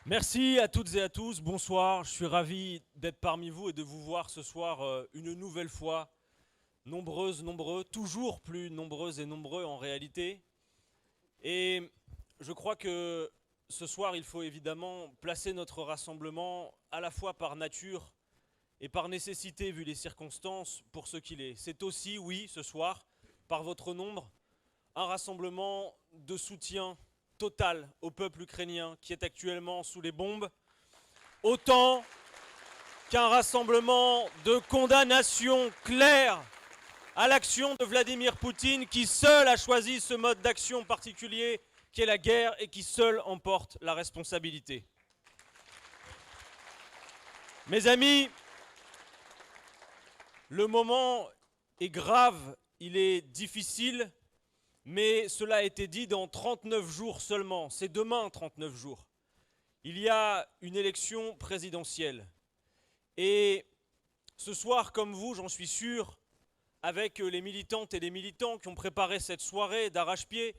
Merci à toutes et à tous, bonsoir, je suis ravi d'être parmi vous et de vous voir ce soir une nouvelle fois, nombreuses, nombreux, toujours plus nombreuses et nombreux en réalité. Et je crois que ce soir il faut évidemment placer notre rassemblement à la fois par nature et par nécessité vu les circonstances pour ce qu'il est. C'est aussi, oui, ce soir, par votre nombre, un rassemblement de soutien total au peuple ukrainien qui est actuellement sous les bombes, autant qu'un rassemblement de condamnation claire à l'action de Vladimir Poutine qui seul a choisi ce mode d'action particulier qui est la guerre et qui seul en porte la responsabilité. Mes amis, le moment est grave, il est difficile, mais cela a été dit dans 39 jours seulement, c'est demain 39 jours. Il y a une élection présidentielle. Et ce soir, comme vous, j'en suis sûr, avec les militantes et les militants qui ont préparé cette soirée d'arrache-pied,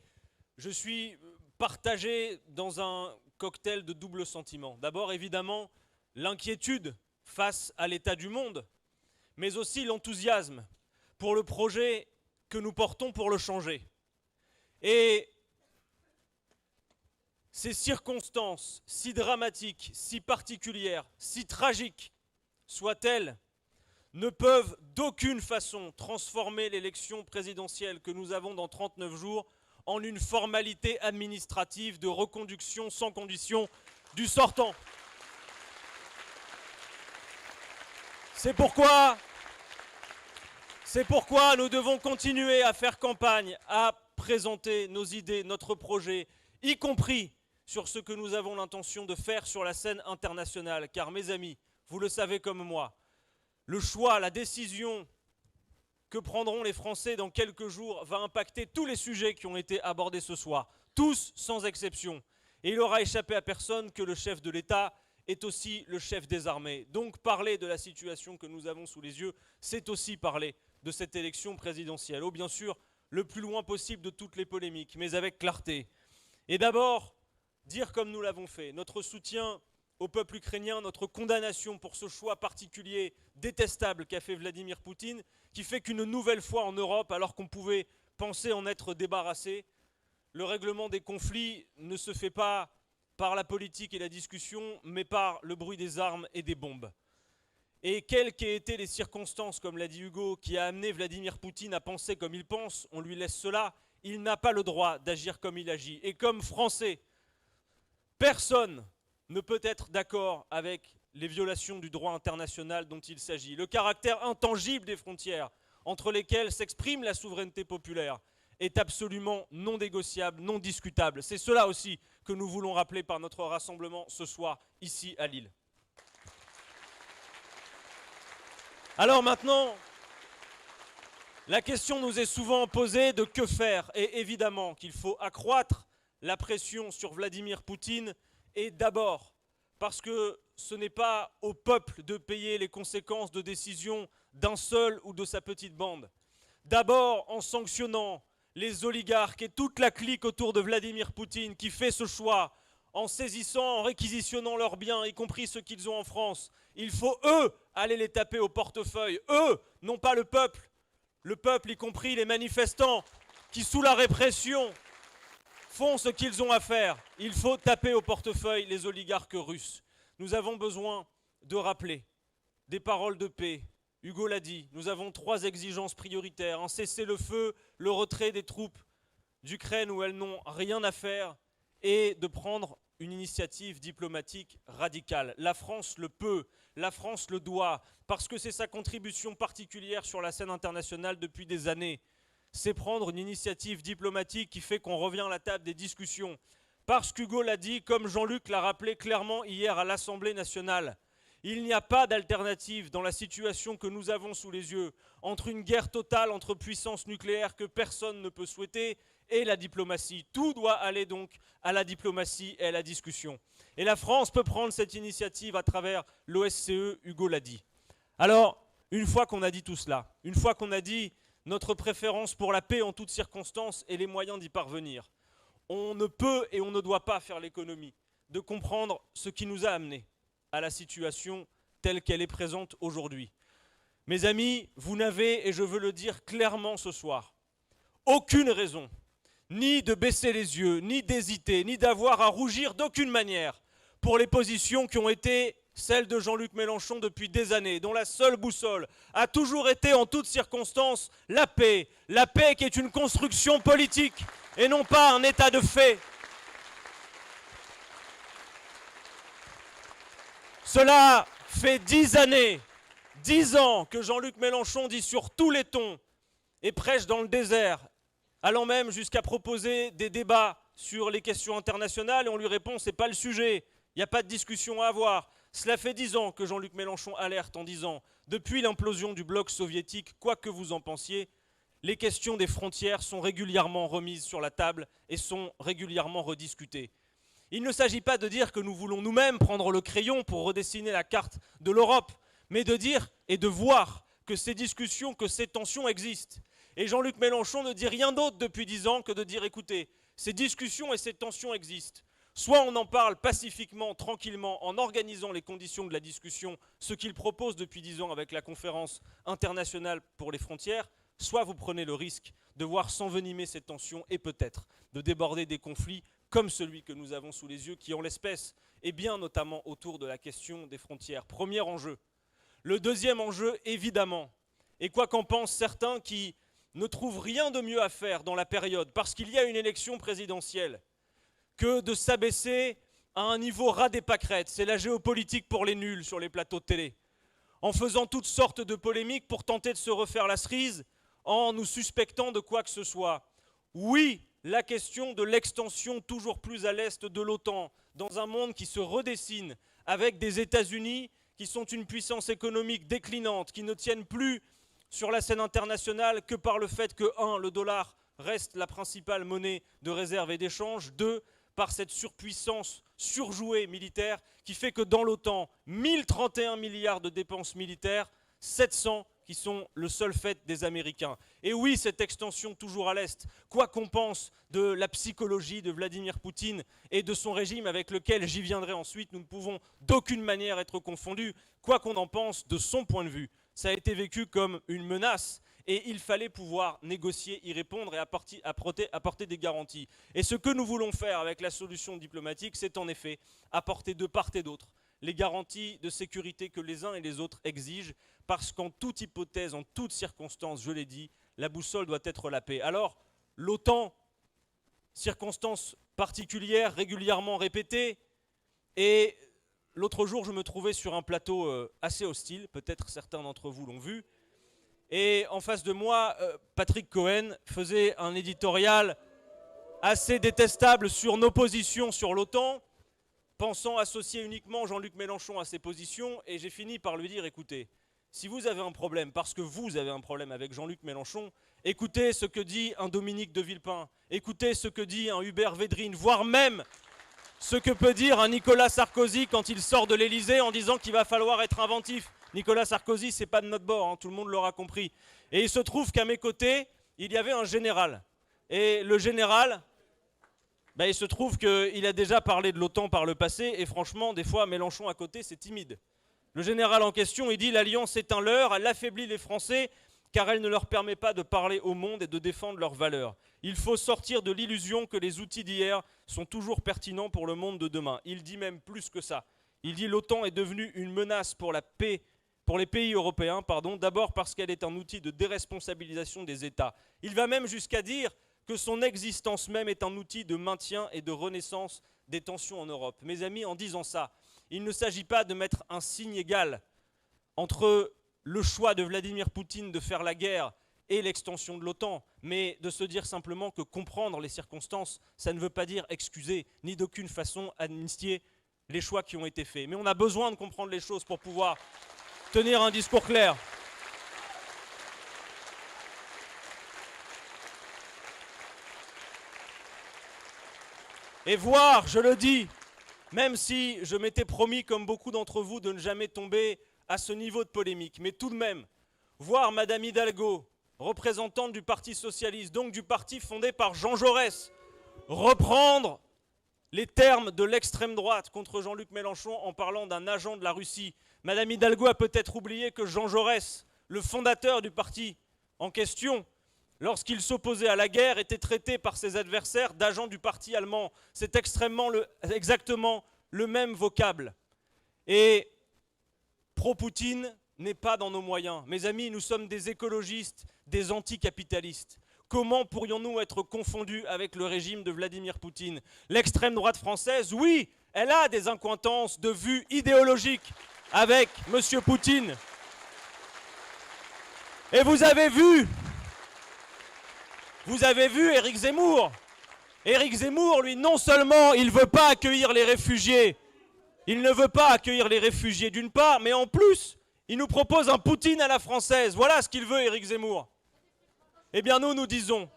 je suis partagé dans un cocktail de double sentiment. D'abord, évidemment, l'inquiétude face à l'état du monde, mais aussi l'enthousiasme pour le projet que nous portons pour le changer. Et ces circonstances si dramatiques, si particulières, si tragiques soient-elles, ne peuvent d'aucune façon transformer l'élection présidentielle que nous avons dans 39 jours en une formalité administrative de reconduction sans condition du sortant. C'est pourquoi nous devons continuer à faire campagne, à présenter nos idées, notre projet, y compris sur ce que nous avons l'intention de faire sur la scène internationale. Car mes amis, vous le savez comme moi, le choix, la décision que prendront les Français dans quelques jours va impacter tous les sujets qui ont été abordés ce soir, tous sans exception. Et il aura échappé à personne que le chef de l'État est aussi le chef des armées. Donc parler de la situation que nous avons sous les yeux, c'est aussi parler de cette élection présidentielle. Oh, bien sûr, le plus loin possible de toutes les polémiques, mais avec clarté. Et d'abord, dire comme nous l'avons fait, notre soutien au peuple ukrainien, notre condamnation pour ce choix particulier, détestable qu'a fait Vladimir Poutine, qui fait qu'une nouvelle fois en Europe, alors qu'on pouvait penser en être débarrassé, le règlement des conflits ne se fait pas par la politique et la discussion, mais par le bruit des armes et des bombes. Et quelles qu'aient été les circonstances, comme l'a dit Hugo, qui a amené Vladimir Poutine à penser comme il pense, on lui laisse cela, il n'a pas le droit d'agir comme il agit. Et comme Français, personne ne peut être d'accord avec les violations du droit international dont il s'agit. Le caractère intangible des frontières entre lesquelles s'exprime la souveraineté populaire est absolument non négociable, non discutable. C'est cela aussi que nous voulons rappeler par notre rassemblement ce soir, ici à Lille. Alors maintenant, la question nous est souvent posée de que faire. Et évidemment qu'il faut accroître la pression sur Vladimir Poutine, et d'abord parce que ce n'est pas au peuple de payer les conséquences de décisions d'un seul ou de sa petite bande. D'abord en sanctionnant les oligarques et toute la clique autour de Vladimir Poutine qui fait ce choix, en saisissant, en réquisitionnant leurs biens, y compris ceux qu'ils ont en France. Il faut, eux, aller les taper au portefeuille. Eux, non pas le peuple. Le peuple, y compris les manifestants, qui, sous la répression, font ce qu'ils ont à faire. Il faut taper au portefeuille les oligarques russes. Nous avons besoin de rappeler des paroles de paix. Hugo l'a dit, nous avons 3 exigences prioritaires. Un cessez-le-feu, le retrait des troupes d'Ukraine où elles n'ont rien à faire, et de prendre une initiative diplomatique radicale. La France le peut, la France le doit, parce que c'est sa contribution particulière sur la scène internationale depuis des années. C'est prendre une initiative diplomatique qui fait qu'on revient à la table des discussions. Parce qu'Hugo l'a dit, comme Jean-Luc l'a rappelé clairement hier à l'Assemblée nationale, il n'y a pas d'alternative dans la situation que nous avons sous les yeux entre une guerre totale entre puissances nucléaires que personne ne peut souhaiter et la diplomatie. Tout doit aller donc à la diplomatie et à la discussion. Et la France peut prendre cette initiative à travers l'OSCE, Hugo l'a dit. Alors, une fois qu'on a dit tout cela, une fois qu'on a dit notre préférence pour la paix en toutes circonstances et les moyens d'y parvenir, on ne peut et on ne doit pas faire l'économie de comprendre ce qui nous a amenés à la situation telle qu'elle est présente aujourd'hui. Mes amis, vous n'avez, et je veux le dire clairement ce soir, aucune raison, ni de baisser les yeux, ni d'hésiter, ni d'avoir à rougir d'aucune manière pour les positions qui ont été celles de Jean-Luc Mélenchon depuis des années, dont la seule boussole a toujours été en toutes circonstances la paix qui est une construction politique et non pas un état de fait. Cela fait 10 années, 10 ans que Jean-Luc Mélenchon dit sur tous les tons et prêche dans le désert, allant même jusqu'à proposer des débats sur les questions internationales et on lui répond c'est pas le sujet, il n'y a pas de discussion à avoir. Cela fait 10 ans que Jean-Luc Mélenchon alerte en disant depuis l'implosion du bloc soviétique, quoi que vous en pensiez, les questions des frontières sont régulièrement remises sur la table et sont régulièrement rediscutées. Il ne s'agit pas de dire que nous voulons nous-mêmes prendre le crayon pour redessiner la carte de l'Europe, mais de dire et de voir que ces discussions, que ces tensions existent. Et Jean-Luc Mélenchon ne dit rien d'autre depuis 10 ans que de dire écoutez, ces discussions et ces tensions existent. Soit on en parle pacifiquement, tranquillement, en organisant les conditions de la discussion, ce qu'il propose depuis 10 ans avec la conférence internationale pour les frontières, soit vous prenez le risque de voir s'envenimer ces tensions et peut-être de déborder des conflits comme celui que nous avons sous les yeux, qui en l'espèce est bien notamment autour de la question des frontières. Premier enjeu. Le deuxième enjeu, évidemment, et quoi qu'en pensent certains qui ne trouvent rien de mieux à faire dans la période, parce qu'il y a une élection présidentielle, que de s'abaisser à un niveau ras des pâquerettes. C'est la géopolitique pour les nuls sur les plateaux de télé. En faisant toutes sortes de polémiques pour tenter de se refaire la cerise, en nous suspectant de quoi que ce soit. Oui, la question de l'extension toujours plus à l'est de l'OTAN, dans un monde qui se redessine, avec des États-Unis qui sont une puissance économique déclinante, qui ne tiennent plus sur la scène internationale que par le fait que, 1, le dollar reste la principale monnaie de réserve et d'échange, 2, par cette surpuissance surjouée militaire qui fait que dans l'OTAN, 1031 milliards de dépenses militaires, 700 qui sont le seul fait des Américains. Et oui, cette extension toujours à l'Est, quoi qu'on pense de la psychologie de Vladimir Poutine et de son régime avec lequel j'y viendrai ensuite, nous ne pouvons d'aucune manière être confondus, quoi qu'on en pense de son point de vue. Ça a été vécu comme une menace et il fallait pouvoir négocier, y répondre et apporter des garanties. Et ce que nous voulons faire avec la solution diplomatique, c'est en effet apporter de part et d'autre les garanties de sécurité que les uns et les autres exigent, parce qu'en toute hypothèse, en toute circonstance, je l'ai dit, la boussole doit être la paix. Alors, l'OTAN, circonstances particulières, régulièrement répétées, et l'autre jour, je me trouvais sur un plateau assez hostile, peut-être certains d'entre vous l'ont vu, et en face de moi, Patrick Cohen faisait un éditorial assez détestable sur nos positions sur l'OTAN, pensant associer uniquement Jean-Luc Mélenchon à ses positions, et j'ai fini par lui dire, écoutez, si vous avez un problème, parce que vous avez un problème avec Jean-Luc Mélenchon, écoutez ce que dit un Dominique de Villepin, écoutez ce que dit un Hubert Védrine, voire même ce que peut dire un Nicolas Sarkozy quand il sort de l'Élysée en disant qu'il va falloir être inventif. Nicolas Sarkozy, c'est pas de notre bord, hein, tout le monde l'aura compris. Et il se trouve qu'à mes côtés, il y avait un général. Et le général, il se trouve qu'il a déjà parlé de l'OTAN par le passé, et franchement, des fois, Mélenchon à côté, c'est timide. Le général en question, il dit « l'alliance est un leurre, elle affaiblit les Français, car elle ne leur permet pas de parler au monde et de défendre leurs valeurs. Il faut sortir de l'illusion que les outils d'hier sont toujours pertinents pour le monde de demain. » Il dit même plus que ça. Il dit « l'OTAN est devenue une menace pour la paix, pour les pays européens, d'abord parce qu'elle est un outil de déresponsabilisation des États. » Il va même jusqu'à dire que son existence même est un outil de maintien et de renaissance des tensions en Europe. Mes amis, en disant ça, il ne s'agit pas de mettre un signe égal entre le choix de Vladimir Poutine de faire la guerre et l'extension de l'OTAN, mais de se dire simplement que comprendre les circonstances, ça ne veut pas dire excuser, ni d'aucune façon amnistier les choix qui ont été faits. Mais on a besoin de comprendre les choses pour pouvoir tenir un discours clair. Et voir, je le dis, même si je m'étais promis, comme beaucoup d'entre vous, de ne jamais tomber à ce niveau de polémique, mais tout de même, voir Madame Hidalgo, représentante du Parti Socialiste, donc du parti fondé par Jean Jaurès, reprendre les termes de l'extrême droite contre Jean-Luc Mélenchon en parlant d'un agent de la Russie. Madame Hidalgo a peut-être oublié que Jean Jaurès, le fondateur du parti en question, lorsqu'il s'opposait à la guerre, était traité par ses adversaires d'agent du parti allemand. C'est exactement le même vocable. Et pro-Poutine n'est pas dans nos moyens. Mes amis, nous sommes des écologistes, des anticapitalistes. Comment pourrions-nous être confondus avec le régime de Vladimir Poutine? L'extrême droite française, oui, elle a des incointances de vue idéologique avec M. Poutine. Et vous avez vu Éric Zemmour. Éric Zemmour, lui, non seulement il ne veut pas accueillir les réfugiés, il ne veut pas accueillir les réfugiés d'une part, mais en plus, il nous propose un Poutine à la française. Voilà ce qu'il veut, Éric Zemmour. Eh bien, nous disons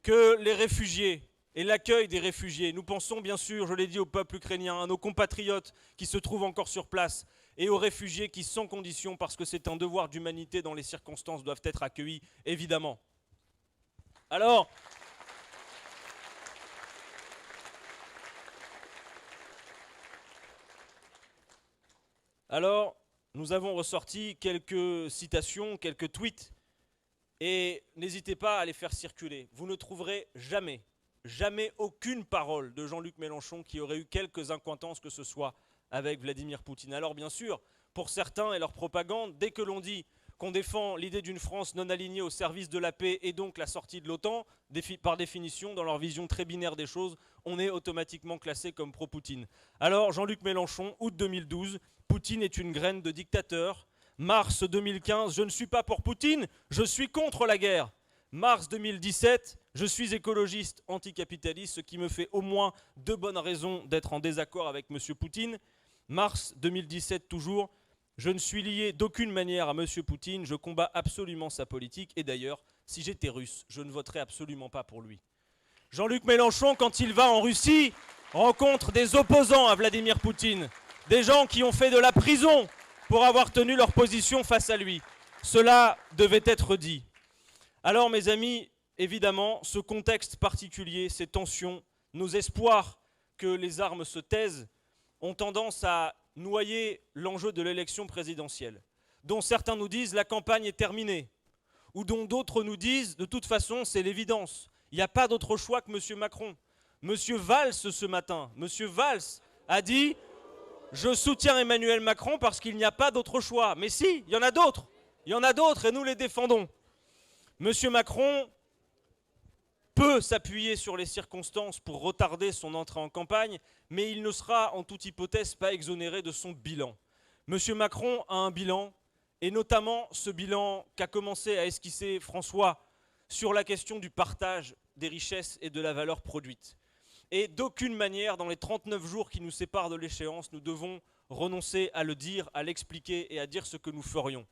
que les réfugiés et l'accueil des réfugiés, nous pensons bien sûr, je l'ai dit, au peuple ukrainien, à nos compatriotes qui se trouvent encore sur place, et aux réfugiés qui, sans condition, parce que c'est un devoir d'humanité dans les circonstances, doivent être accueillis, évidemment. Alors, nous avons ressorti quelques citations, quelques tweets, et n'hésitez pas à les faire circuler. Vous ne trouverez jamais aucune parole de Jean-Luc Mélenchon qui aurait eu quelques incointances que ce soit avec Vladimir Poutine. Alors bien sûr, pour certains et leur propagande, dès que l'on dit qu'on défend l'idée d'une France non alignée au service de la paix et donc la sortie de l'OTAN, par définition, dans leur vision très binaire des choses, on est automatiquement classé comme pro-Poutine. Alors Jean-Luc Mélenchon, août 2012, Poutine est une graine de dictateur. Mars 2015, je ne suis pas pour Poutine, je suis contre la guerre. Mars 2017, je suis écologiste anticapitaliste, ce qui me fait au moins 2 bonnes raisons d'être en désaccord avec M. Poutine. Mars 2017 toujours, je ne suis lié d'aucune manière à M. Poutine, je combats absolument sa politique et d'ailleurs, si j'étais russe, je ne voterais absolument pas pour lui. Jean-Luc Mélenchon, quand il va en Russie, rencontre des opposants à Vladimir Poutine, des gens qui ont fait de la prison pour avoir tenu leur position face à lui. Cela devait être dit. Alors mes amis, évidemment, ce contexte particulier, ces tensions, nos espoirs que les armes se taisent, ont tendance à noyer l'enjeu de l'élection présidentielle, dont certains nous disent la campagne est terminée, ou dont d'autres nous disent de toute façon c'est l'évidence, il n'y a pas d'autre choix que M. Macron. M. Valls ce matin, M. Valls a dit je soutiens Emmanuel Macron parce qu'il n'y a pas d'autre choix. Mais si, il y en a d'autres et nous les défendons. M. Macron peut s'appuyer sur les circonstances pour retarder son entrée en campagne, mais il ne sera en toute hypothèse pas exonéré de son bilan. M. Macron a un bilan, et notamment ce bilan qu'a commencé à esquisser François sur la question du partage des richesses et de la valeur produite. Et d'aucune manière, dans les 39 jours qui nous séparent de l'échéance, nous devons renoncer à le dire, à l'expliquer et à dire ce que nous ferions.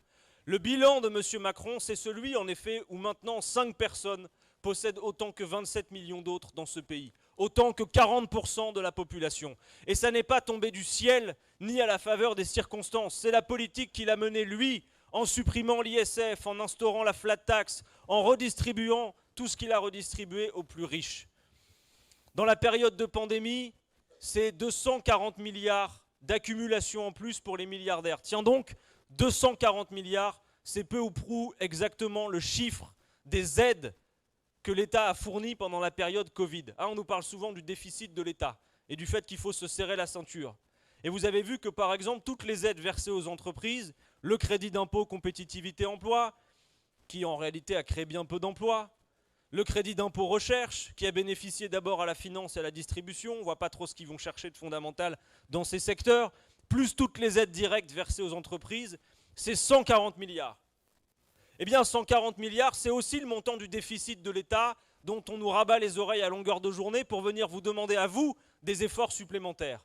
Le bilan de M. Macron, c'est celui, en effet, où maintenant 5 personnes possèdent autant que 27 millions d'autres dans ce pays, autant que 40% de la population. Et ça n'est pas tombé du ciel, ni à la faveur des circonstances. C'est la politique qu'il a menée, lui, en supprimant l'ISF, en instaurant la flat tax, en redistribuant tout ce qu'il a redistribué aux plus riches. Dans la période de pandémie, c'est 240 milliards d'accumulation en plus pour les milliardaires. Tiens donc, 240 milliards, c'est peu ou prou exactement le chiffre des aides que l'État a fournies pendant la période Covid. On nous parle souvent du déficit de l'État et du fait qu'il faut se serrer la ceinture. Et vous avez vu que par exemple, toutes les aides versées aux entreprises, le crédit d'impôt compétitivité emploi, qui en réalité a créé bien peu d'emplois, le crédit d'impôt recherche, qui a bénéficié d'abord à la finance et à la distribution, on ne voit pas trop ce qu'ils vont chercher de fondamental dans ces secteurs, plus toutes les aides directes versées aux entreprises, c'est 140 milliards. Eh bien 140 milliards, c'est aussi le montant du déficit de l'État dont on nous rabat les oreilles à longueur de journée pour venir vous demander à vous des efforts supplémentaires.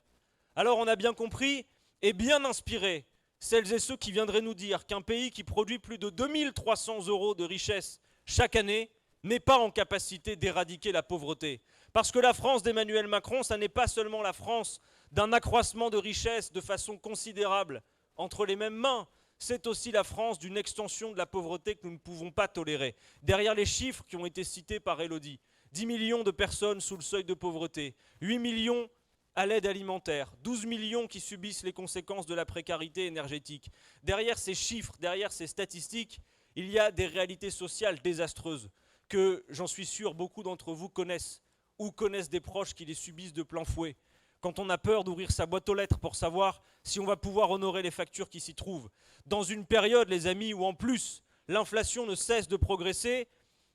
Alors on a bien compris et bien inspiré celles et ceux qui viendraient nous dire qu'un pays qui produit plus de 2300 € de richesse chaque année n'est pas en capacité d'éradiquer la pauvreté. Parce que la France d'Emmanuel Macron, ça n'est pas seulement la France d'un accroissement de richesse de façon considérable entre les mêmes mains, c'est aussi la France d'une extension de la pauvreté que nous ne pouvons pas tolérer. Derrière les chiffres qui ont été cités par Élodie, 10 millions de personnes sous le seuil de pauvreté, 8 millions à l'aide alimentaire, 12 millions qui subissent les conséquences de la précarité énergétique. Derrière ces chiffres, derrière ces statistiques, il y a des réalités sociales désastreuses que, j'en suis sûr, beaucoup d'entre vous connaissent ou connaissent des proches qui les subissent de plein fouet. Quand on a peur d'ouvrir sa boîte aux lettres pour savoir si on va pouvoir honorer les factures qui s'y trouvent. Dans une période, les amis, où en plus l'inflation ne cesse de progresser,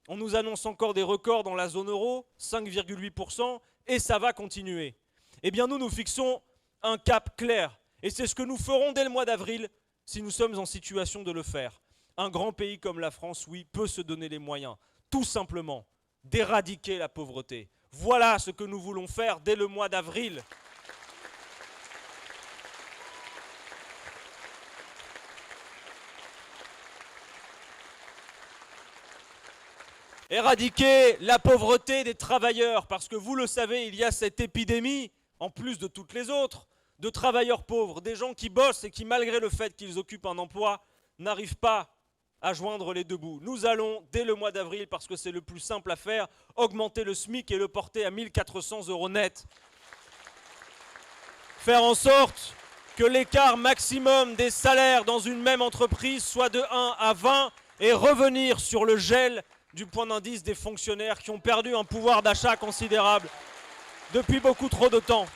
on nous annonce encore des records dans la zone euro, 5,8%, et ça va continuer. Eh bien nous fixons un cap clair, et c'est ce que nous ferons dès le mois d'avril, si nous sommes en situation de le faire. Un grand pays comme la France, oui, peut se donner les moyens, tout simplement, d'éradiquer la pauvreté. Voilà ce que nous voulons faire dès le mois d'avril. Éradiquer la pauvreté des travailleurs, parce que vous le savez, il y a cette épidémie, en plus de toutes les autres, de travailleurs pauvres, des gens qui bossent et qui, malgré le fait qu'ils occupent un emploi, n'arrivent pas à joindre les deux bouts. Nous allons, dès le mois d'avril, parce que c'est le plus simple à faire, augmenter le SMIC et le porter à 1 400 € net. Faire en sorte que l'écart maximum des salaires dans une même entreprise soit de 1 à 20 et revenir sur le gel du point d'indice des fonctionnaires qui ont perdu un pouvoir d'achat considérable depuis beaucoup trop de temps.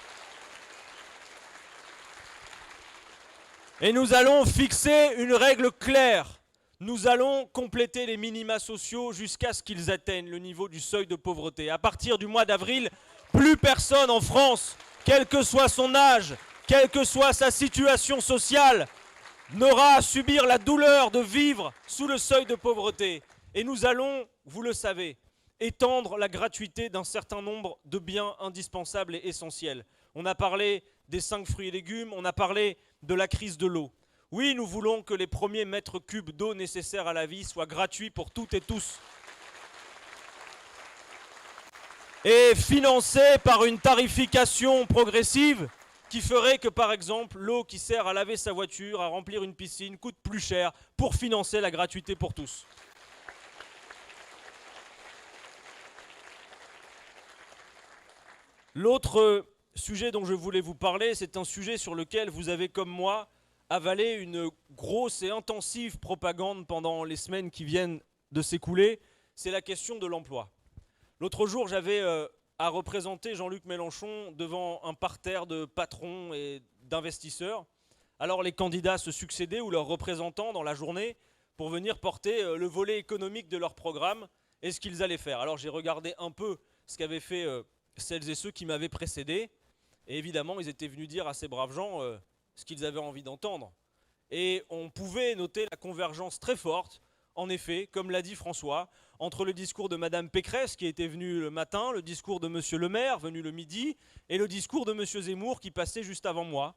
Et nous allons fixer une règle claire. Nous allons compléter les minima sociaux jusqu'à ce qu'ils atteignent le niveau du seuil de pauvreté. À partir du mois d'avril, plus personne en France, quel que soit son âge, quelle que soit sa situation sociale, n'aura à subir la douleur de vivre sous le seuil de pauvreté. Et nous allons, vous le savez, étendre la gratuité d'un certain nombre de biens indispensables et essentiels. On a parlé des 5 fruits et légumes, on a parlé de la crise de l'eau. Oui, nous voulons que les premiers mètres cubes d'eau nécessaires à la vie soient gratuits pour toutes et tous. Et financés par une tarification progressive qui ferait que, par exemple, l'eau qui sert à laver sa voiture, à remplir une piscine, coûte plus cher pour financer la gratuité pour tous. L'autre sujet dont je voulais vous parler, c'est un sujet sur lequel vous avez, comme moi, avalé une grosse et intensive propagande pendant les semaines qui viennent de s'écouler, c'est la question de l'emploi. L'autre jour, j'avais à représenter Jean-Luc Mélenchon devant un parterre de patrons et d'investisseurs. Alors les candidats se succédaient ou leurs représentants dans la journée pour venir porter le volet économique de leur programme et ce qu'ils allaient faire. Alors j'ai regardé un peu ce qu'avaient fait celles et ceux qui m'avaient précédé. Et évidemment, ils étaient venus dire à ces braves gens ce qu'ils avaient envie d'entendre. Et on pouvait noter la convergence très forte, en effet, comme l'a dit François, entre le discours de Madame Pécresse, qui était venue le matin, le discours de Monsieur Le Maire, venu le midi, et le discours de Monsieur Zemmour, qui passait juste avant moi.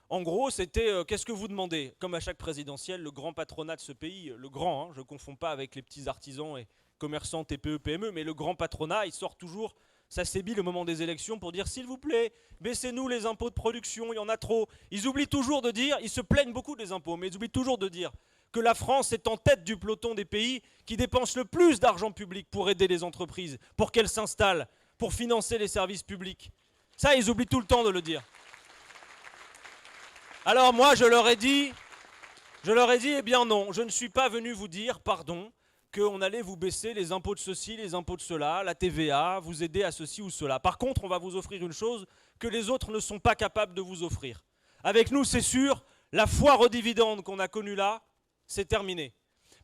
En gros, c'était qu'est-ce que vous demandez? Comme à chaque présidentielle, le grand patronat de ce pays, le grand, je ne confonds pas avec les petits artisans et commerçants TPE, PME, mais le grand patronat, il sort toujours sa sébile au moment des élections pour dire s'il vous plaît, baissez-nous les impôts de production, il y en a trop. Ils oublient toujours de dire, ils se plaignent beaucoup des impôts, mais ils oublient toujours de dire que la France est en tête du peloton des pays qui dépensent le plus d'argent public pour aider les entreprises, pour qu'elles s'installent, pour financer les services publics. Ça, ils oublient tout le temps de le dire. Alors moi, je leur ai dit, eh bien non, je ne suis pas venu vous dire, pardon, qu'on allait vous baisser les impôts de ceci, les impôts de cela, la TVA, vous aider à ceci ou cela. Par contre, on va vous offrir une chose que les autres ne sont pas capables de vous offrir. Avec nous, c'est sûr, la foire aux dividendes qu'on a connue là, c'est terminé.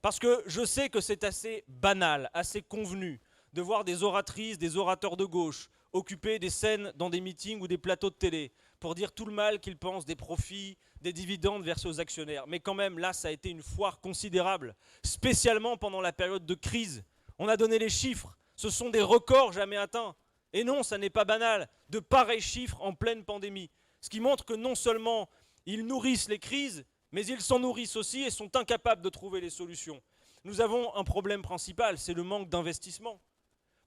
Parce que je sais que c'est assez banal, assez convenu de voir des oratrices, des orateurs de gauche occuper des scènes dans des meetings ou des plateaux de télé pour dire tout le mal qu'ils pensent des profits, des dividendes versés aux actionnaires. Mais quand même, là, ça a été une foire considérable, spécialement pendant la période de crise. On a donné les chiffres, ce sont des records jamais atteints. Et non, ça n'est pas banal, de pareils chiffres en pleine pandémie. Ce qui montre que non seulement ils nourrissent les crises, mais ils s'en nourrissent aussi et sont incapables de trouver les solutions. Nous avons un problème principal, c'est le manque d'investissement.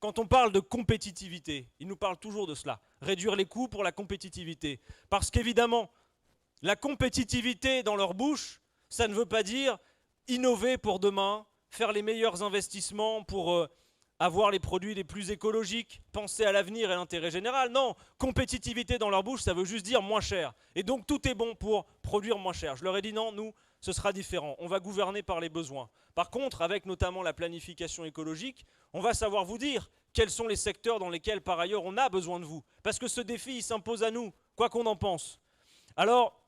Quand on parle de compétitivité, ils nous parlent toujours de cela, réduire les coûts pour la compétitivité. Parce qu'évidemment, la compétitivité dans leur bouche, ça ne veut pas dire innover pour demain, faire les meilleurs investissements pour avoir les produits les plus écologiques, penser à l'avenir et l'intérêt général. Non, compétitivité dans leur bouche, ça veut juste dire moins cher. Et donc tout est bon pour produire moins cher. Je leur ai dit non, nous, ce sera différent. On va gouverner par les besoins. Par contre, avec notamment la planification écologique, on va savoir vous dire quels sont les secteurs dans lesquels par ailleurs on a besoin de vous. Parce que ce défi, il s'impose à nous, quoi qu'on en pense. Alors,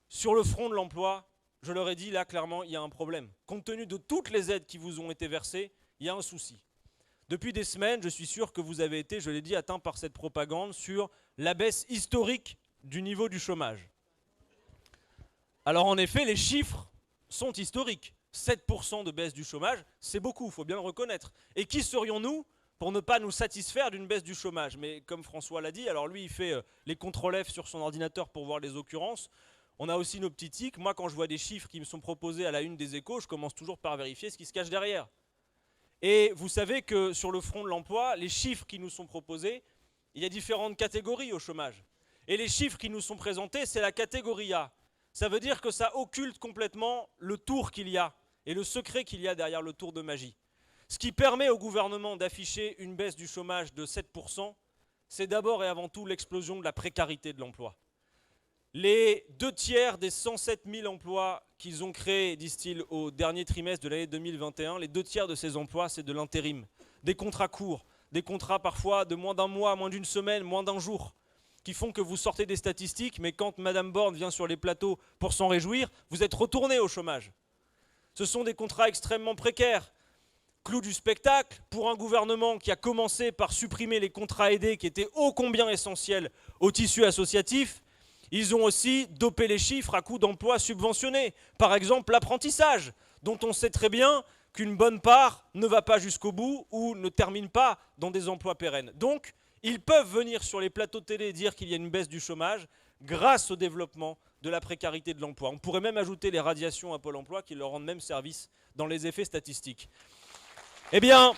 sur le front de l'emploi, je leur ai dit là clairement, il y a un problème. Compte tenu de toutes les aides qui vous ont été versées, il y a un souci. Depuis des semaines, je suis sûr que vous avez été, je l'ai dit, atteint par cette propagande sur la baisse historique du niveau du chômage. Alors en effet, les chiffres sont historiques. 7% de baisse du chômage, c'est beaucoup, il faut bien le reconnaître. Et qui serions-nous pour ne pas nous satisfaire d'une baisse du chômage? Mais comme François l'a dit, alors lui il fait les contrôles F sur son ordinateur pour voir les occurrences. On a aussi nos petits tics. Moi quand je vois des chiffres qui me sont proposés à la une des Échos, je commence toujours par vérifier ce qui se cache derrière. Et vous savez que sur le front de l'emploi, les chiffres qui nous sont proposés, il y a différentes catégories au chômage. Et les chiffres qui nous sont présentés, c'est la catégorie A. Ça veut dire que ça occulte complètement le tour qu'il y a et le secret qu'il y a derrière le tour de magie. Ce qui permet au gouvernement d'afficher une baisse du chômage de 7%, c'est d'abord et avant tout l'explosion de la précarité de l'emploi. Les 2/3 des 107 000 emplois qu'ils ont créés, disent-ils, au dernier trimestre de l'année 2021, les 2/3 de ces emplois, c'est de l'intérim. Des contrats courts, des contrats parfois de moins d'un mois, moins d'une semaine, moins d'un jour, qui font que vous sortez des statistiques, mais quand Madame Borne vient sur les plateaux pour s'en réjouir, vous êtes retourné au chômage. Ce sont des contrats extrêmement précaires. Clou du spectacle, pour un gouvernement qui a commencé par supprimer les contrats aidés qui étaient ô combien essentiels au tissu associatif, ils ont aussi dopé les chiffres à coups d'emplois subventionnés. Par exemple, l'apprentissage, dont on sait très bien qu'une bonne part ne va pas jusqu'au bout ou ne termine pas dans des emplois pérennes. Donc, ils peuvent venir sur les plateaux de télé et dire qu'il y a une baisse du chômage grâce au développement de la précarité de l'emploi. On pourrait même ajouter les radiations à Pôle emploi qui leur rendent même service dans les effets statistiques. Eh bien,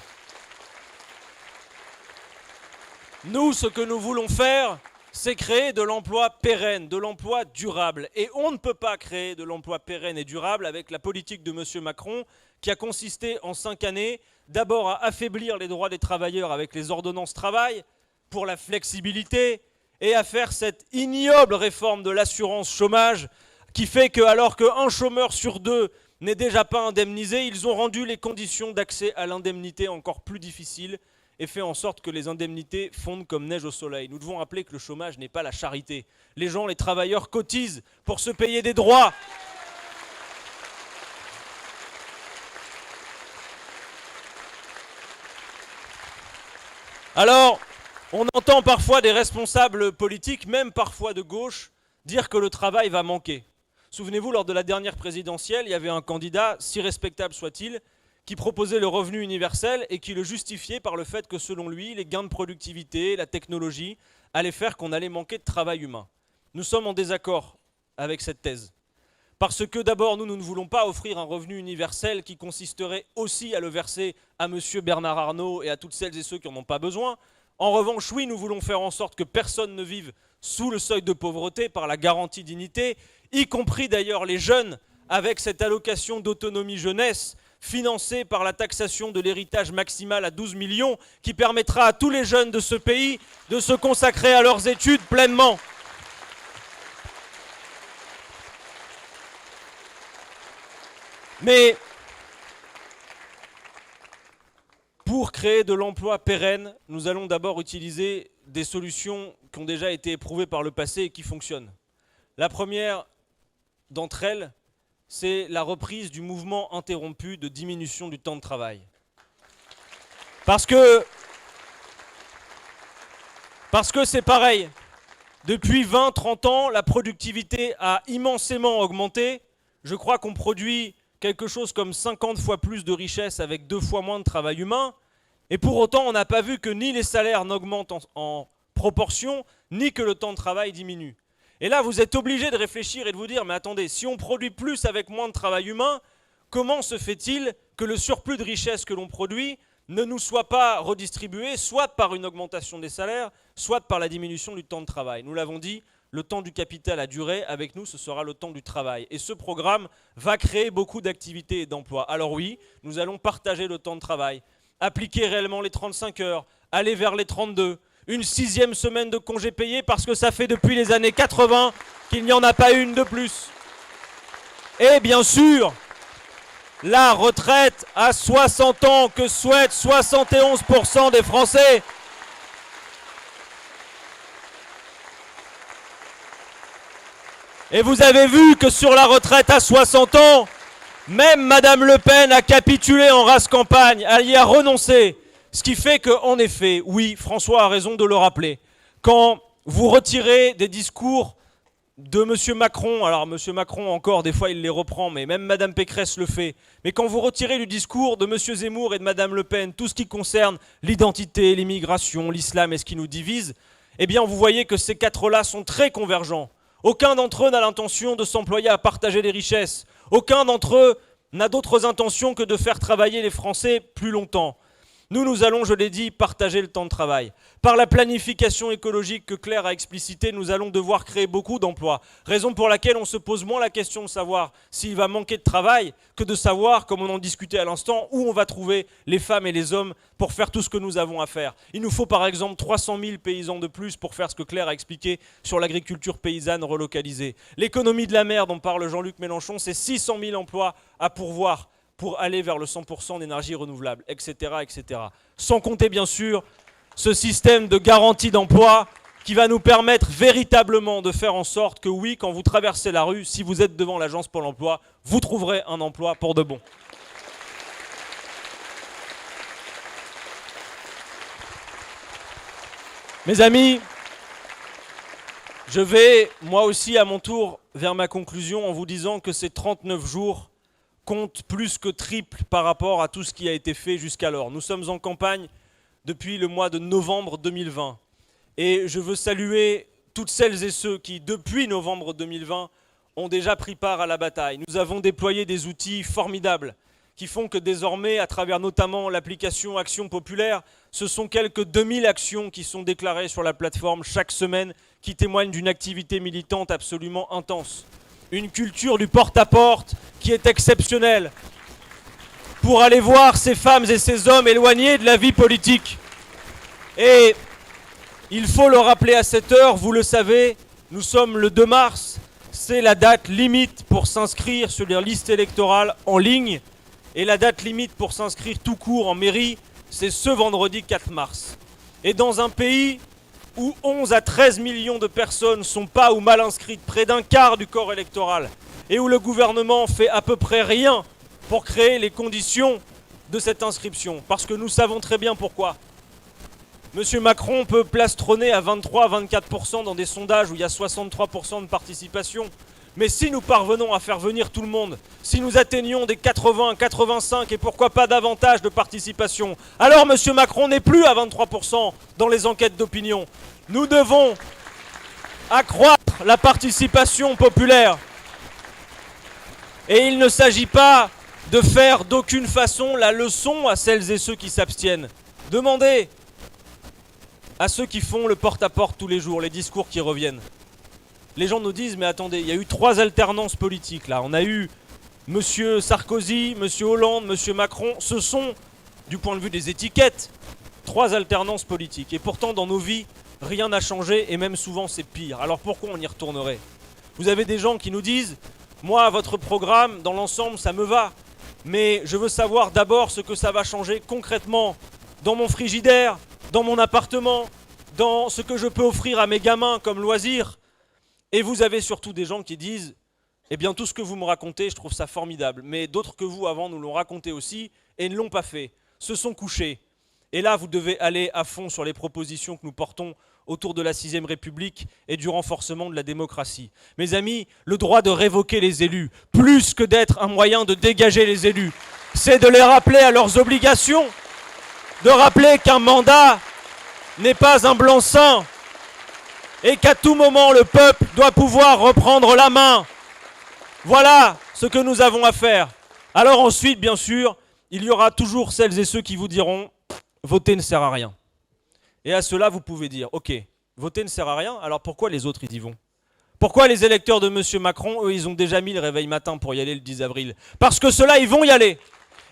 nous, ce que nous voulons faire, c'est créer de l'emploi pérenne, de l'emploi durable. Et on ne peut pas créer de l'emploi pérenne et durable avec la politique de M. Macron qui a consisté en 5 années d'abord à affaiblir les droits des travailleurs avec les ordonnances travail pour la flexibilité et à faire cette ignoble réforme de l'assurance chômage qui fait que alors qu'un chômeur sur 2 n'est déjà pas indemnisé, ils ont rendu les conditions d'accès à l'indemnité encore plus difficiles et fait en sorte que les indemnités fondent comme neige au soleil. Nous devons rappeler que le chômage n'est pas la charité. Les gens, les travailleurs cotisent pour se payer des droits. Alors, on entend parfois des responsables politiques, même parfois de gauche, dire que le travail va manquer. Souvenez-vous, lors de la dernière présidentielle, il y avait un candidat, si respectable soit-il, qui proposait le revenu universel et qui le justifiait par le fait que selon lui, les gains de productivité, la technologie, allaient faire qu'on allait manquer de travail humain. Nous sommes en désaccord avec cette thèse. Parce que d'abord, nous ne voulons pas offrir un revenu universel qui consisterait aussi à le verser à M. Bernard Arnault et à toutes celles et ceux qui n'en ont pas besoin. En revanche, oui, nous voulons faire en sorte que personne ne vive sous le seuil de pauvreté par la garantie dignité, y compris d'ailleurs les jeunes, avec cette allocation d'autonomie jeunesse, financée par la taxation de l'héritage maximal à 12 millions, qui permettra à tous les jeunes de ce pays de se consacrer à leurs études pleinement. Mais pour créer de l'emploi pérenne, nous allons d'abord utiliser des solutions qui ont déjà été éprouvées par le passé et qui fonctionnent. La première d'entre elles, c'est la reprise du mouvement interrompu de diminution du temps de travail. Parce que c'est pareil. Depuis 20-30 ans, la productivité a immensément augmenté. Je crois qu'on produit quelque chose comme 50 fois plus de richesse avec 2 fois moins de travail humain. Et pour autant, on n'a pas vu que ni les salaires n'augmentent en proportion, ni que le temps de travail diminue. Et là, vous êtes obligé de réfléchir et de vous dire, mais attendez, si on produit plus avec moins de travail humain, comment se fait-il que le surplus de richesse que l'on produit ne nous soit pas redistribué, soit par une augmentation des salaires, soit par la diminution du temps de travail? Nous l'avons dit, le temps du capital a duré, avec nous ce sera le temps du travail. Et ce programme va créer beaucoup d'activités et d'emplois. Alors oui, nous allons partager le temps de travail. appliquer réellement les 35 heures, aller vers les 32, une 6e semaine de congés payés parce que ça fait depuis les années 80 qu'il n'y en a pas une de plus. Et bien sûr, la retraite à 60 ans que souhaitent 71% des Français. Et vous avez vu que sur la retraite à 60 ans, même Madame Le Pen a capitulé en race campagne, elle y a renoncé. Ce qui fait qu'en effet, oui, François a raison de le rappeler, quand vous retirez des discours de M. Macron, alors M. Macron encore, des fois il les reprend, mais même Mme Pécresse le fait, mais quand vous retirez du discours de M. Zemmour et de Mme Le Pen tout ce qui concerne l'identité, l'immigration, l'islam et ce qui nous divise, eh bien vous voyez que ces quatre-là sont très convergents. Aucun d'entre eux n'a l'intention de s'employer à partager les richesses. Aucun d'entre eux n'a d'autres intentions que de faire travailler les Français plus longtemps. Nous allons, je l'ai dit, partager le temps de travail. Par la planification écologique que Claire a explicitée, nous allons devoir créer beaucoup d'emplois. Raison pour laquelle on se pose moins la question de savoir s'il va manquer de travail que de savoir, comme on en discutait à l'instant, où on va trouver les femmes et les hommes pour faire tout ce que nous avons à faire. Il nous faut par exemple 300 000 paysans de plus pour faire ce que Claire a expliqué sur l'agriculture paysanne relocalisée. L'économie de la mer dont parle Jean-Luc Mélenchon, c'est 600 000 emplois à pourvoir pour aller vers le 100% d'énergie renouvelable, etc., etc. Sans compter bien sûr ce système de garantie d'emploi qui va nous permettre véritablement de faire en sorte que oui, quand vous traversez la rue, si vous êtes devant l'agence Pôle emploi, vous trouverez un emploi pour de bon. Mes amis, je vais moi aussi à mon tour vers ma conclusion en vous disant que ces 39 jours compte plus que triple par rapport à tout ce qui a été fait jusqu'alors. Nous sommes en campagne depuis le mois de novembre 2020. Et je veux saluer toutes celles et ceux qui, depuis novembre 2020, ont déjà pris part à la bataille. Nous avons déployé des outils formidables qui font que désormais, à travers notamment l'application Action Populaire, ce sont quelques 2000 actions qui sont déclarées sur la plateforme chaque semaine qui témoignent d'une activité militante absolument intense. Une culture du porte-à-porte qui est exceptionnelle pour aller voir ces femmes et ces hommes éloignés de la vie politique. Et il faut le rappeler à cette heure, vous le savez, nous sommes le 2 mars, c'est la date limite pour s'inscrire sur les listes électorales en ligne. Et la date limite pour s'inscrire tout court en mairie, c'est ce vendredi 4 mars. Et dans un pays où 11 à 13 millions de personnes sont pas ou mal inscrites, près d'un quart du corps électoral, et où le gouvernement fait à peu près rien pour créer les conditions de cette inscription. Parce que nous savons très bien pourquoi. M. Macron peut plastronner à 23-24% dans des sondages où il y a 63% de participation. Mais si nous parvenons à faire venir tout le monde, si nous atteignons des 80, 85 et pourquoi pas davantage de participation, alors M. Macron n'est plus à 23% dans les enquêtes d'opinion. Nous devons accroître la participation populaire. Et il ne s'agit pas de faire d'aucune façon la leçon à celles et ceux qui s'abstiennent. Demandez à ceux qui font le porte-à-porte tous les jours, les discours qui reviennent. Les gens nous disent, mais attendez, il y a eu 3 alternances politiques là. On a eu M. Sarkozy, M. Hollande, M. Macron. Ce sont, du point de vue des étiquettes, 3 alternances politiques. Et pourtant, dans nos vies, rien n'a changé et même souvent c'est pire. Alors pourquoi on y retournerait? Vous avez des gens qui nous disent, moi, votre programme, dans l'ensemble, ça me va. Mais je veux savoir d'abord ce que ça va changer concrètement dans mon frigidaire, dans mon appartement, dans ce que je peux offrir à mes gamins comme loisir. Et vous avez surtout des gens qui disent « Eh bien, tout ce que vous me racontez, je trouve ça formidable. Mais d'autres que vous, avant, nous l'ont raconté aussi et ne l'ont pas fait. Se sont couchés. » Et là, vous devez aller à fond sur les propositions que nous portons autour de la 6ème République et du renforcement de la démocratie. Mes amis, le droit de révoquer les élus, plus que d'être un moyen de dégager les élus, c'est de les rappeler à leurs obligations, de rappeler qu'un mandat n'est pas un blanc-seing, et qu'à tout moment, le peuple doit pouvoir reprendre la main. Voilà ce que nous avons à faire. Alors ensuite, bien sûr, il y aura toujours celles et ceux qui vous diront « voter ne sert à rien ». Et à cela, vous pouvez dire « Ok, voter ne sert à rien, alors pourquoi les autres, ils y vont ?» Pourquoi les électeurs de M. Macron, eux, ils ont déjà mis le réveil matin pour y aller le 10 avril? Parce que ceux-là, ils vont y aller.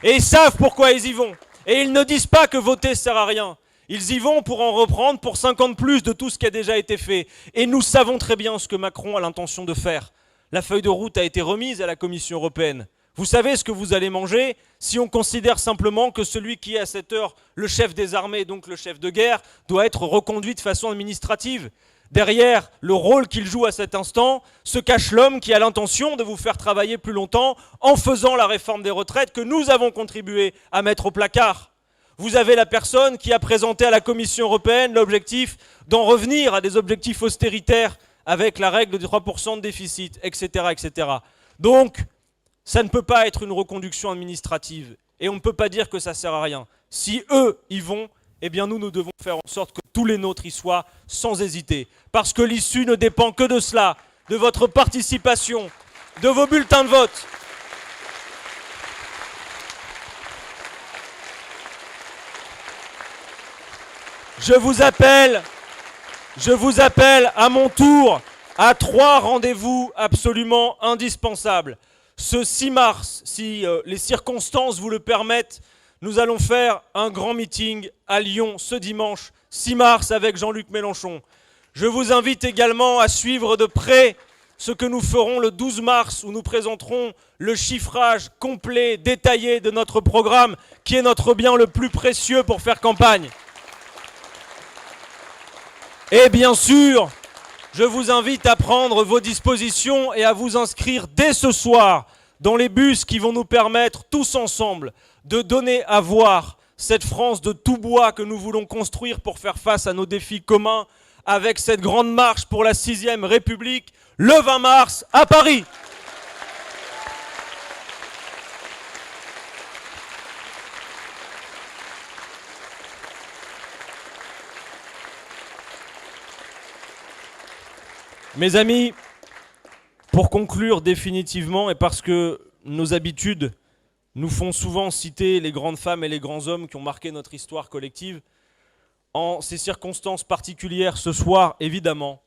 Et ils savent pourquoi ils y vont. Et ils ne disent pas que voter sert à rien. Ils y vont pour en reprendre pour 50 plus de tout ce qui a déjà été fait. Et nous savons très bien ce que Macron a l'intention de faire. La feuille de route a été remise à la Commission européenne. Vous savez ce que vous allez manger si on considère simplement que celui qui est à cette heure le chef des armées, donc le chef de guerre, doit être reconduit de façon administrative. Derrière le rôle qu'il joue à cet instant se cache l'homme qui a l'intention de vous faire travailler plus longtemps en faisant la réforme des retraites que nous avons contribué à mettre au placard. Vous avez la personne qui a présenté à la Commission européenne l'objectif d'en revenir à des objectifs austéritaires avec la règle de 3% de déficit, etc., etc. Donc, ça ne peut pas être une reconduction administrative. Et on ne peut pas dire que ça ne sert à rien. Si eux y vont, eh bien nous devons faire en sorte que tous les nôtres y soient sans hésiter. Parce que l'issue ne dépend que de cela, de votre participation, de vos bulletins de vote. Je vous appelle à mon tour à 3 rendez-vous absolument indispensables. Ce 6 mars, si les circonstances vous le permettent, nous allons faire un grand meeting à Lyon ce dimanche 6 mars avec Jean-Luc Mélenchon. Je vous invite également à suivre de près ce que nous ferons le 12 mars où nous présenterons le chiffrage complet, détaillé de notre programme qui est notre bien le plus précieux pour faire campagne. Et bien sûr, je vous invite à prendre vos dispositions et à vous inscrire dès ce soir dans les bus qui vont nous permettre tous ensemble de donner à voir cette France de tout bois que nous voulons construire pour faire face à nos défis communs avec cette grande marche pour la 6e République le 20 mars à Paris. Mes amis, pour conclure définitivement, et parce que nos habitudes nous font souvent citer les grandes femmes et les grands hommes qui ont marqué notre histoire collective, en ces circonstances particulières ce soir, évidemment,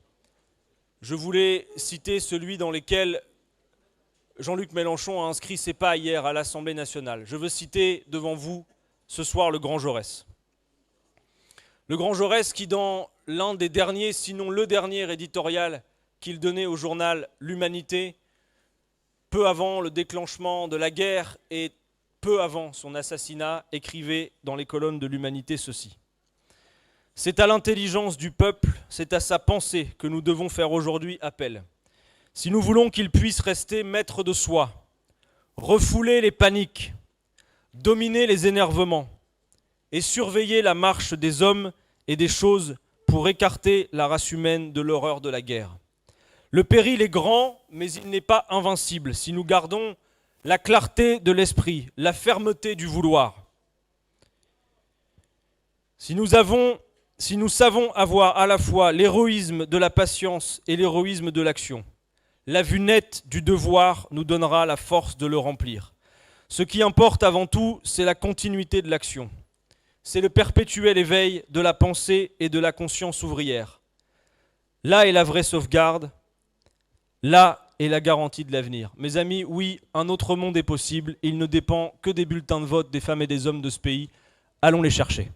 je voulais citer celui dans lequel Jean-Luc Mélenchon a inscrit ses pas hier à l'Assemblée nationale. Je veux citer devant vous ce soir le grand Jaurès. Le grand Jaurès qui, dans l'un des derniers, sinon le dernier éditorial qu'il donnait au journal L'Humanité, peu avant le déclenchement de la guerre et peu avant son assassinat, écrivait dans les colonnes de L'Humanité ceci. « C'est à l'intelligence du peuple, c'est à sa pensée que nous devons faire aujourd'hui appel. Si nous voulons qu'il puisse rester maître de soi, refouler les paniques, dominer les énervements et surveiller la marche des hommes et des choses pour écarter la race humaine de l'horreur de la guerre. Le péril est grand, mais il n'est pas invincible si nous gardons la clarté de l'esprit, la fermeté du vouloir. Si nous savons avoir à la fois l'héroïsme de la patience et l'héroïsme de l'action, la vue nette du devoir nous donnera la force de le remplir. Ce qui importe avant tout, c'est la continuité de l'action. C'est le perpétuel éveil de la pensée et de la conscience ouvrière. Là est la vraie sauvegarde. Là est la garantie de l'avenir. Mes amis, oui, un autre monde est possible. Il ne dépend que des bulletins de vote des femmes et des hommes de ce pays. Allons les chercher.